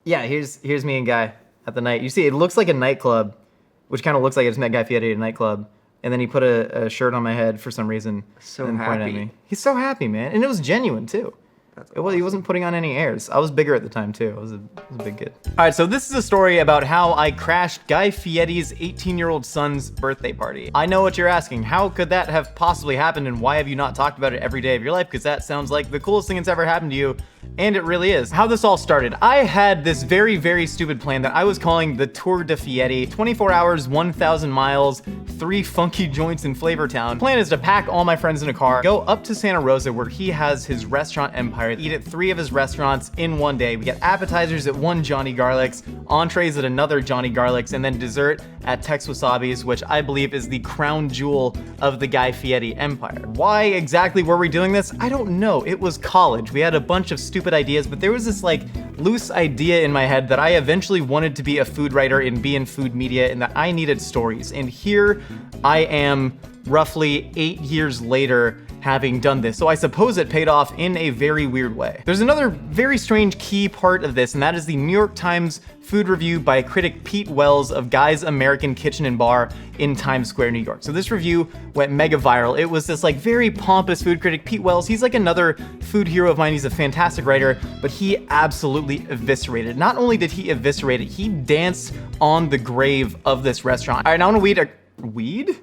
Yeah, here's me and Guy at the night. You see, it looks like a nightclub, which kind of looks like I just met Guy Fieri at a nightclub. And then he put a shirt on my head for some reason. So and pointed at happy. me. He's so happy, man. And it was genuine, too. He wasn't putting on any airs. I was bigger at the time, too. I was a big kid. All right, so this is a story about how I crashed Guy Fieri's 18-year-old son's birthday party. I know what you're asking. How could that have possibly happened, and why have you not talked about it every day of your life? Because that sounds like the coolest thing that's ever happened to you. And it really is. How this all started. I had this very, very stupid plan that I was calling the Tour de Fieri. 24 hours, 1,000 miles, 3 funky joints in Flavortown. The plan is to pack all my friends in a car, go up to Santa Rosa where he has his restaurant empire, eat at 3 of his restaurants in one day. We get appetizers at one Johnny Garlic's, entrees at another Johnny Garlic's, and then dessert at Tex Wasabi's, which I believe is the crown jewel of the Guy Fieri empire. Why exactly were we doing this? I don't know. It was college. We had a bunch of stupid ideas, but there was this like loose idea in my head that I eventually wanted to be a food writer and be in food media, and that I needed stories. And here I am roughly 8 years later having done this. So I suppose it paid off in a very weird way. There's another very strange key part of this, and that is the New York Times food review by critic Pete Wells of Guy's American Kitchen and Bar in Times Square, New York. So this review went mega viral. It was this like very pompous food critic, Pete Wells. He's like another food hero of mine. He's a fantastic writer, but he absolutely eviscerated. Not only did he eviscerate it, he danced on the grave of this restaurant. All right, now I want to weed?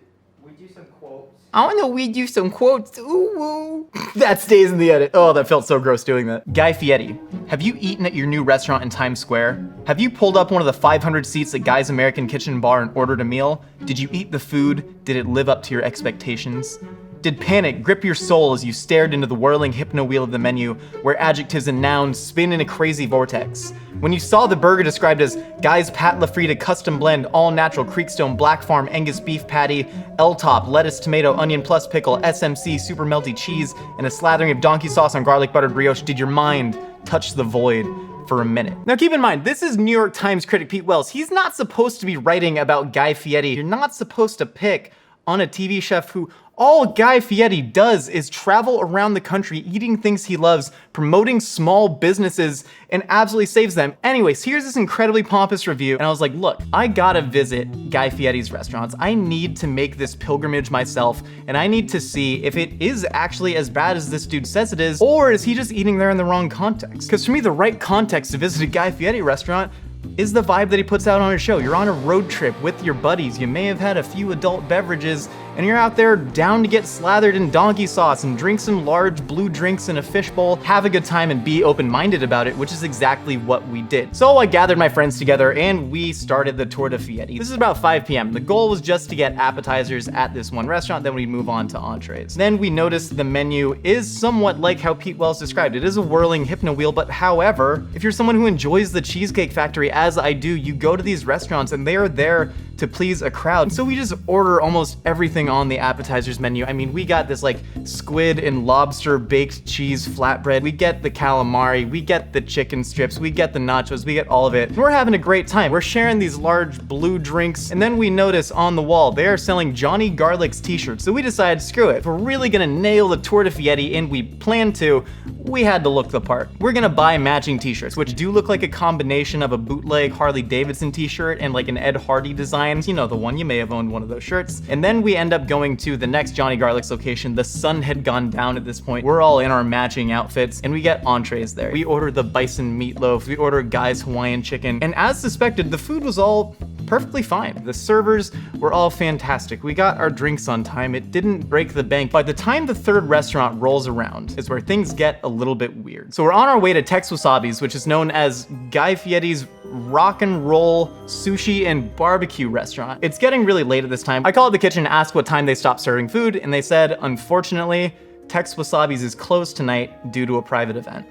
I want to read you some quotes. Ooh, ooh. That stays in the edit. Oh, that felt so gross doing that. Guy Fieri, have you eaten at your new restaurant in Times Square? Have you pulled up one of the 500 seats at Guy's American Kitchen and Bar and ordered a meal? Did you eat the food? Did it live up to your expectations? Did panic grip your soul as you stared into the whirling hypno wheel of the menu, where adjectives and nouns spin in a crazy vortex? When you saw the burger described as Guy's Pat LaFrida custom blend, all natural Creekstone Black Farm Angus beef patty, L-top, lettuce, tomato, onion plus pickle, SMC, super melty cheese, and a slathering of donkey sauce on garlic buttered brioche, did your mind touch the void for a minute? Now keep in mind, this is New York Times critic Pete Wells. He's not supposed to be writing about Guy Fieri. You're not supposed to pick on a TV chef who all Guy Fieri does is travel around the country eating things he loves, promoting small businesses, and absolutely saves them. Anyways, here's this incredibly pompous review, and I was like, look, I gotta visit Guy Fieri's restaurants. I need to make this pilgrimage myself, and I need to see if it is actually as bad as this dude says it is, or is he just eating there in the wrong context? Because for me, the right context to visit a Guy Fieri restaurant is the vibe that he puts out on his show. You're on a road trip with your buddies. You may have had a few adult beverages, and you're out there down to get slathered in donkey sauce and drink some large blue drinks in a fishbowl, have a good time, and be open-minded about it, which is exactly what we did. So I gathered my friends together and we started the Tour de Fieri. This is about 5 p.m. The goal was just to get appetizers at this one restaurant, then we'd move on to entrees. Then we noticed the menu is somewhat like how Pete Wells described. It is a whirling hypno wheel, but however, if you're someone who enjoys the Cheesecake Factory as I do, you go to these restaurants and they are there to please a crowd. So we just order almost everything on the appetizers menu. I mean, we got this like squid and lobster baked cheese flatbread. We get the calamari, we get the chicken strips, we get the nachos, we get all of it. And we're having a great time. We're sharing these large blue drinks, and then we notice on the wall, they are selling Johnny Garlic's t-shirts. So we decided, screw it. If we're really gonna nail the Tour de Fieri, and we plan to, we had to look the part. We're gonna buy matching t-shirts, which do look like a combination of a bootleg Harley Davidson t-shirt and like an Ed Hardy design. You know, the one, you may have owned one of those shirts. And then we end up going to the next Johnny Garlic's location. The sun had gone down at this point. We're all in our matching outfits and we get entrees there. We order the bison meatloaf, we order Guy's Hawaiian chicken, and as suspected, the food was all perfectly fine. The servers were all fantastic. We got our drinks on time. It didn't break the bank. By the time the third restaurant rolls around is where things get a little bit weird. So we're on our way to Tex Wasabi's, which is known as Guy Fieri's rock and roll sushi and barbecue restaurant. It's getting really late at this time. I called the kitchen to ask what time they stopped serving food, and they said, unfortunately, Tex Wasabi's is closed tonight due to a private event.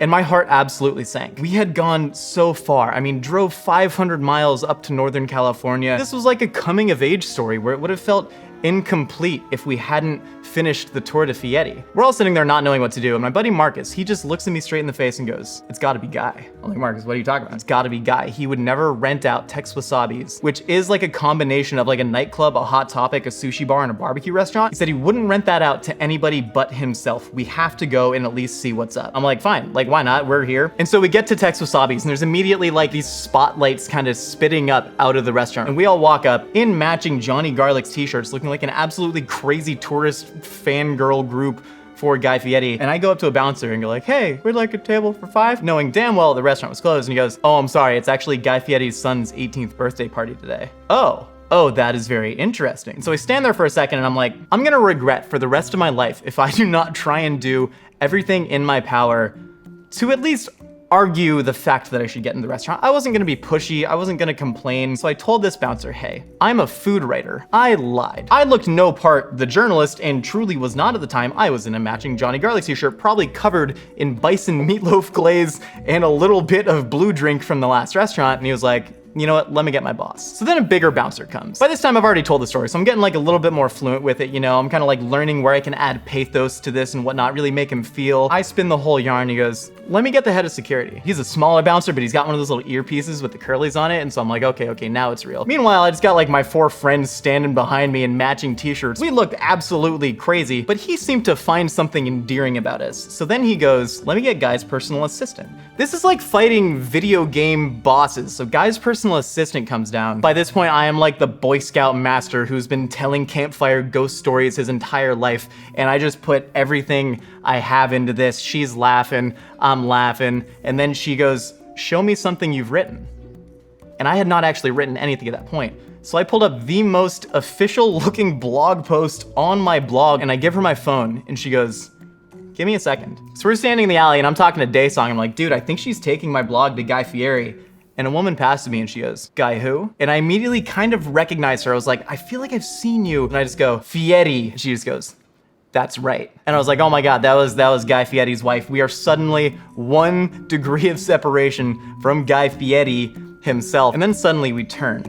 And my heart absolutely sank. We had gone so far. I mean, drove 500 miles up to Northern California. This was like a coming of age story where it would have felt incomplete if we hadn't finished the Tour de Fieri. We're all sitting there not knowing what to do, and my buddy Marcus, he just looks at me straight in the face and goes, "It's gotta be Guy." I'm like, "Marcus, what are you talking about?" "It's gotta be Guy. He would never rent out Tex Wasabi's," which is like a combination of like a nightclub, a Hot Topic, a sushi bar, and a barbecue restaurant. He said he wouldn't rent that out to anybody but himself. We have to go and at least see what's up. I'm like, fine, like why not? We're here. And so we get to Tex Wasabi's, and there's immediately like these spotlights kind of spitting up out of the restaurant. And we all walk up in matching Johnny Garlic's t-shirts, looking like an absolutely crazy tourist fangirl group for Guy Fieri. And I go up to a bouncer and go like, "Hey, we'd like a table for 5, knowing damn well the restaurant was closed. And he goes, "Oh, I'm sorry, it's actually Guy Fieri's son's 18th birthday party today." Oh, that is very interesting. So I stand there for a second and I'm like, I'm gonna regret for the rest of my life if I do not try and do everything in my power to at least argue the fact that I should get in the restaurant. I wasn't gonna be pushy, I wasn't gonna complain. So I told this bouncer, "Hey, I'm a food writer." I lied. I looked no part the journalist and truly was not at the time. I was in a matching Johnny Garlic t-shirt, probably covered in bison meatloaf glaze and a little bit of blue drink from the last restaurant. And he was like, "You know what, let me get my boss." So then a bigger bouncer comes. By this time I've already told the story, so I'm getting like a little bit more fluent with it, you know, I'm kind of like learning where I can add pathos to this and whatnot, really make him feel. I spin the whole yarn, he goes, "Let me get the head of security." He's a smaller bouncer, but he's got one of those little earpieces with the curlies on it, and so I'm like, okay, now it's real. Meanwhile, I just got like my 4 friends standing behind me in matching t-shirts. We looked absolutely crazy, but he seemed to find something endearing about us. So then he goes, "Let me get Guy's personal assistant." This is like fighting video game bosses. So Guy's personal assistant comes down. By this point, I am like the Boy Scout master who's been telling campfire ghost stories his entire life, and I just put everything I have into this. She's laughing, I'm laughing, and then she goes, "Show me something you've written." And I had not actually written anything at that point. So I pulled up the most official looking blog post on my blog, and I give her my phone, and she goes, "Give me a second." So we're standing in the alley, and I'm talking to Daysong. I'm like, "Dude, I think she's taking my blog to Guy Fieri." And a woman passes me and she goes, "Guy who?" And I immediately kind of recognized her. I was like, "I feel like I've seen you." And I just go, "Fieri." And she just goes, "That's right." And I was like, oh my God, that was Guy Fieri's wife. We are suddenly 1 degree of separation from Guy Fieri himself. And then suddenly we turn,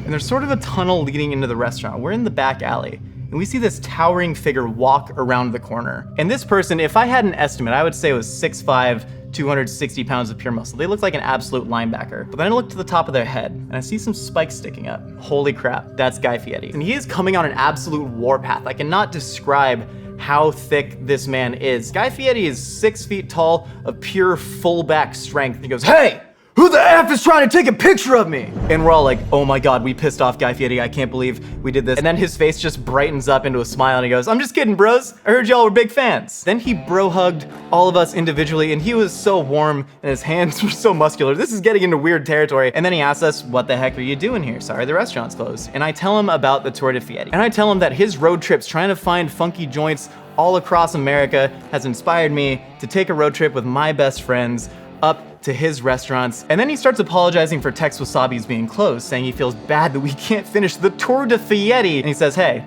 and there's sort of a tunnel leading into the restaurant. We're in the back alley, and we see this towering figure walk around the corner. And this person, if I had an estimate, I would say was 6'5", 260 pounds of pure muscle. They look like an absolute linebacker. But then I look to the top of their head and I see some spikes sticking up. Holy crap, that's Guy Fieri. And he is coming on an absolute warpath. I cannot describe how thick this man is. Guy Fieri is 6 feet tall of pure fullback strength. He goes, "Hey! Who the F is trying to take a picture of me?" And we're all like, oh my God, we pissed off Guy Fieri. I can't believe we did this. And then his face just brightens up into a smile and he goes, "I'm just kidding, bros. I heard y'all were big fans." Then he bro hugged all of us individually, and he was so warm and his hands were so muscular. This is getting into weird territory. And then he asks us, "What the heck are you doing here?" "Sorry, the restaurant's closed." And I tell him about the Tour de Fieri. And I tell him that his road trips trying to find funky joints all across America has inspired me to take a road trip with my best friends up to his restaurants. And then he starts apologizing for Tex Wasabi's being closed, saying he feels bad that we can't finish the Tour de Fieri. And he says, "Hey,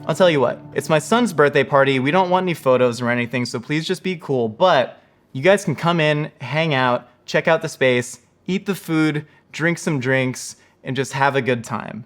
I'll tell you what, it's my son's birthday party. We don't want any photos or anything, so please just be cool. But you guys can come in, hang out, check out the space, eat the food, drink some drinks, and just have a good time."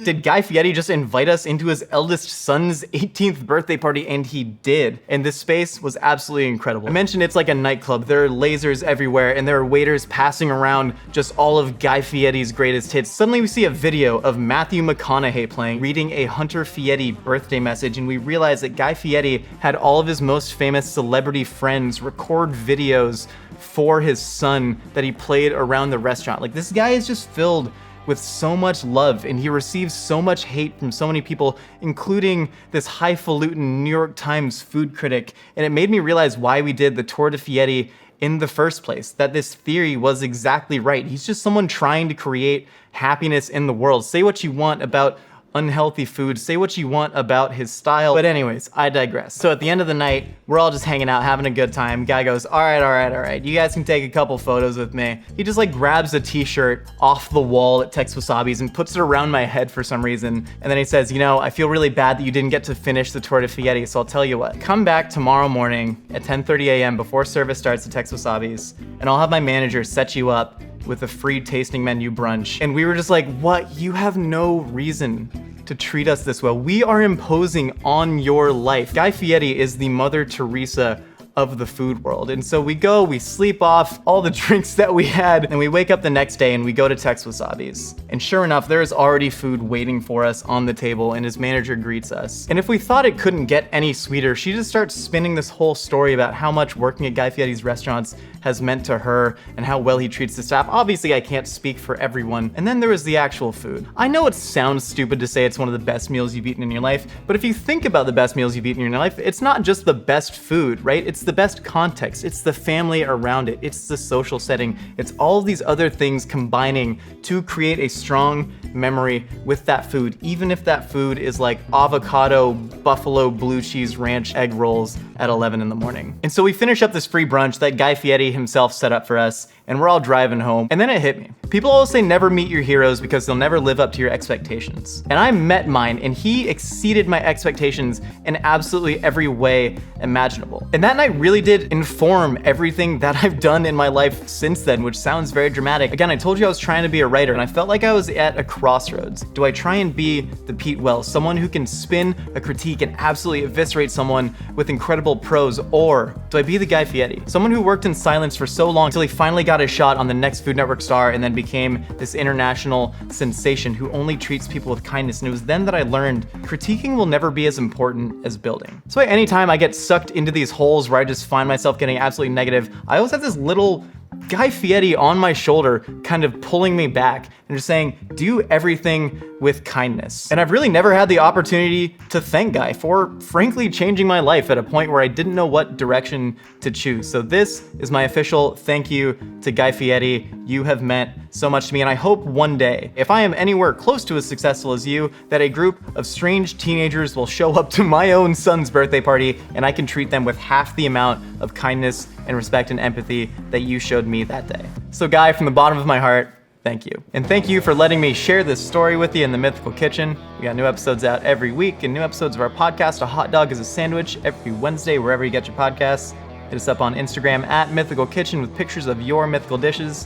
Did Guy Fieri just invite us into his eldest son's 18th birthday party? And he did. And this space was absolutely incredible. I mentioned it's like a nightclub. There are lasers everywhere, and there are waiters passing around just all of Guy Fieri's greatest hits. Suddenly we see a video of Matthew McConaughey playing, reading a Hunter Fieri birthday message, and we realize that Guy Fieri had all of his most famous celebrity friends record videos for his son that he played around the restaurant. Like, this guy is just filled with so much love, and he receives so much hate from so many people, including this highfalutin New York Times food critic. And it made me realize why we did the Tour de Fieri in the first place, that this theory was exactly right. He's just someone trying to create happiness in the world. Say what you want about unhealthy food, say what you want about his style, but anyways, I digress. So at the end of the night, we're all just hanging out, having a good time. Guy goes, all right, you guys can take a couple photos with me. He just like grabs a t-shirt off the wall at Tex Wasabi's and puts it around my head for some reason. And then he says, "You know, I feel really bad that you didn't get to finish the Tour de Fieri, so I'll tell you what, come back tomorrow morning at 10:30 a.m. before service starts at Tex Wasabi's, and I'll have my manager set you up with a free tasting menu brunch." And we were just like, what? You have no reason to treat us this well. We are imposing on your life. Guy Fieri is the Mother Teresa of the food world. And so we go, we sleep off all the drinks that we had, and we wake up the next day and we go to Tex Wasabi's. And sure enough, there is already food waiting for us on the table, and his manager greets us. And if we thought it couldn't get any sweeter, she just starts spinning this whole story about how much working at Guy Fieri's restaurants has meant to her and how well he treats the staff. Obviously, I can't speak for everyone. And then there was the actual food. I know it sounds stupid to say it's one of the best meals you've eaten in your life, but if you think about the best meals you've eaten in your life, it's not just the best food, right? It's the best context, it's the family around it, it's the social setting, it's all of these other things combining to create a strong memory with that food, even if that food is like avocado buffalo blue cheese ranch egg rolls at 11 in the morning. And so we finish up this free brunch that Guy Fieri himself set up for us, and we're all driving home, and then it hit me. People always say never meet your heroes because they'll never live up to your expectations. And I met mine, and he exceeded my expectations in absolutely every way imaginable. And that night really did inform everything that I've done in my life since then, which sounds very dramatic. Again, I told you I was trying to be a writer, and I felt like I was at a crossroads. Do I try and be the Pete Wells, someone who can spin a critique and absolutely eviscerate someone with incredible prose, or do I be the Guy Fieri, someone who worked in silence for so long until he finally got a shot on the next Food Network star and then became this international sensation who only treats people with kindness? And it was then that I learned critiquing will never be as important as building. So anytime I get sucked into these holes where I just find myself getting absolutely negative, I always have this little Guy Fieri on my shoulder kind of pulling me back and just saying, do everything with kindness. And I've really never had the opportunity to thank Guy for frankly changing my life at a point where I didn't know what direction to choose. So this is my official thank you to Guy Fieri. You have meant so much to me, and I hope one day, if I am anywhere close to as successful as you, that a group of strange teenagers will show up to my own son's birthday party and I can treat them with half the amount of kindness and respect and empathy that you showed me that day. So Guy, from the bottom of my heart, thank you. And thank you for letting me share this story with you in the Mythical Kitchen. We got new episodes out every week, and new episodes of our podcast, A Hot Dog is a Sandwich, every Wednesday, wherever you get your podcasts. Hit us up on Instagram at Mythical Kitchen with pictures of your mythical dishes.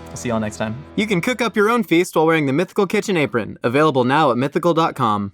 I'll see y'all next time. You can cook up your own feast while wearing the Mythical Kitchen apron, available now at mythical.com.